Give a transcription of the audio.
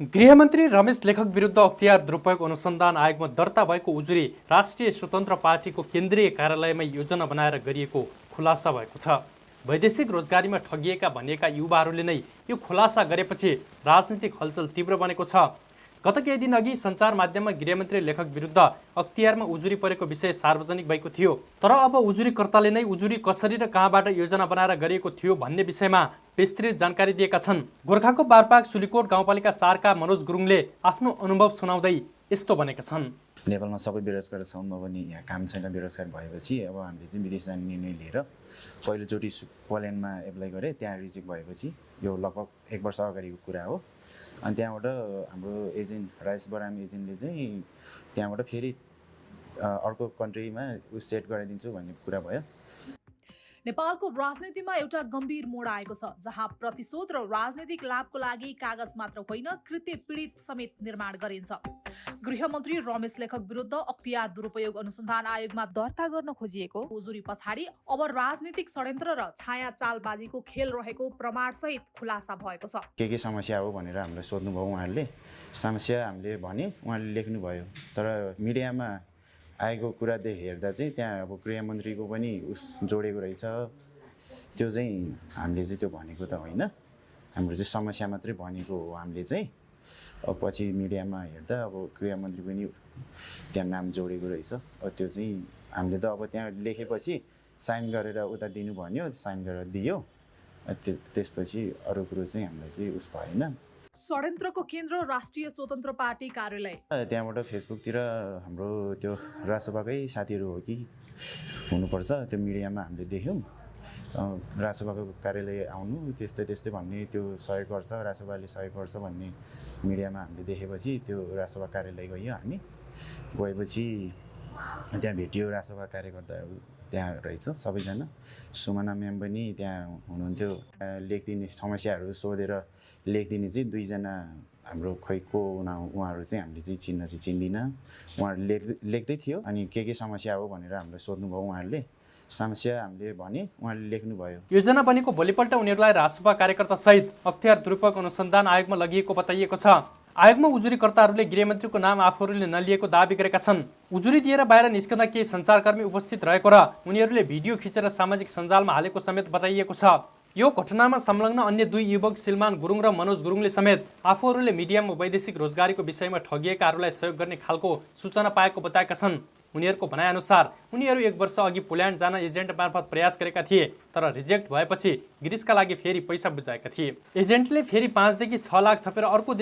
गृहमन्त्री रमेश लेखक विरुद्ध अख्तियार दुरुपयोग अनुसन्धान आयोगमा दर्ता भएको उजुरी राष्ट्रिय स्वतन्त्र पार्टीको केन्द्रीय कार्यालयमा योजना बनाएर गरिएको खुलासा भएको छ। वैदेशिक रोजगारीमा ठगिएका भनिएका युवाहरूले नै यो खुलासा गरेपछि राजनीतिक हलचल तीव्र बनेको छ। गत केही दिन अघि सञ्चार माध्यममा गृहमन्त्री लेखक विरुद्ध अख्तियारमा उजुरी परेको विषय सार्वजनिक भएको थियो। तर अब उजुरीकर्ताले नै उजुरी कसरी र कहाँबाट योजना बनाएर गरिएको थियो भन्ने विषयमा विस्तृत जानकारी दिएका छन्। गोर्खाको बारपाक सुलीकोट गाउँपालिका 4 का मनोज गुरुङले आफ्नो अनुभव सुनाउँदै यस्तो भनेका छन्। नेपालमा सबै बेरोजगार छौँ, अब नि यहाँ काम छैन, बेरोजगार भएपछि अब हामीले चाहिँ विदेश जाने निर्णय लिएर पहिलोचोटि पोल्यान्डमा एप्लाई गरेँ। त्यहाँ रिजेक्ट भएपछि यो लगभग 1 वर्ष अगाडिको कुरा हो। अनि त्यहाँबाट हाम्रो एजेन्ट राजेश बराम एजेन्टले चाहिँ त्यहाँबाट फेरि अर्को कन्ट्रीमा सेट गराइदिन्छु भन्ने कुरा भयो। नेपालको राजनीतिमा एउटा गम्भीर मोड आएको छ, जहाँ प्रतिशोध र राजनीतिक लाभको लागि कागज मात्र होइन, कृत्य पीडित समेत निर्माण गरिन्छ। गृहमन्त्री रमेश लेखक विरुद्ध अख्तियार दुरुपयोग अनुसन्धान आयोगमा दर्ता गर्न खोजिएको उजुरी पछाडि अब राजनीतिक षड्यन्त्र र छाया चालबाजीको खेल रहेको प्रमाणसहित खुलासा भएको छ। के समस्या हो भनेर हामीलाई सोध्नुभयो उहाँहरूले। समस्या हामीले भने उहाँले लेख्नुभयो, तर मिडियामा आएको कुरा हेर्दा चाहिँ त्यहाँ अब गृहमन्त्रीको पनि जोडेको रहेछ। त्यो चाहिँ हामीले चाहिँ त्यो भनेको त होइन, हाम्रो चाहिँ समस्या मात्रै भनेको हो हामीले चाहिँ। अब पछि मिडियामा हेर्दा अब गृहमन्त्री पनि त्यहाँ नाम जोडेको रहेछ। त्यो चाहिँ हामीले त अब त्यहाँ लेखेपछि साइन गरेर उता दिनु भन्यो, साइन गरेर दियो। त्यसपछि अरू कुरो चाहिँ हामीलाई चाहिँ उस भएन। षड्यन्त्रको केन्द्र राष्ट्रिय स्वतन्त्र पार्टी कार्यालय। त्यहाँबाट फेसबुकतिर हाम्रो त्यो रासोपाकै साथीहरू हो कि हुनुपर्छ, त्यो मिडियामा हामीले देख्यौँ। रासोपाको कार्यालय आउनु त्यस्तै भन्ने, त्यो सहयोग गर्छ, रासोपाले सहयोग गर्छ भन्ने मिडियामा हामीले देखेपछि त्यो रासोपा कार्यालय गयो। हामी गएपछि त्यहाँ भेटियो रासोपा कार्यकर्ताहरू त्यहाँ रहेछ सबैजना। सुमना म्याम पनि त्यहाँ हुनुहुन्थ्यो। लेखिदिने समस्याहरू सोधेर लेखिदिने चाहिँ 2 जना हाम्रो खोइ को उहाँहरू चाहिँ हामीले चाहिँ चिन्दिनँ। उहाँहरू लेख्दै थियो। अनि के समस्या हो भनेर हामीलाई सोध्नुभयो उहाँहरूले। समस्या हामीले भने उहाँले लेख्नुभयो। योजना बनेको भोलिपल्ट उनीहरूलाई रासोपा कार्यकर्ता सहित अख्तियार दुरुपयोग अनुसन्धान आयोगमा लगिएको बताइएको छ। आयोगमा उजुरीकर्ताहरूले गृहमन्त्रीको नाम आफूहरूले नलिएको दाबी गरेका छन्। उजुरी दिएर बाहिर निस्कँदा केही सञ्चारकर्मी उपस्थित रहेको र उनीहरूले भिडियो खिचेर सामाजिक सञ्जालमा हालेको समेत बताइएको छ। यो घटनामा संलग्न अन्य 2 युवक सिलमान गुरुङ र मनोज गुरुङले समेत आफूहरूले मिडियामा वैदेशिक रोजगारीको विषयमा ठगिएकाहरूलाई सहयोग गर्ने खालको सूचना पाएको बताएका छन्। उनीहरूको भनाइअनुसार उनीहरू 1 वर्ष अघि पोल्यान्ड जान एजेन्ट मार्फत प्रयास गरेका थिए, तर रिजेक्ट भएपछि गिरिसका लागि फेरि पैसा बुझाएका थिए। एजेन्टले फेरि 5 देखि 6 लाख थपेर अर्को देश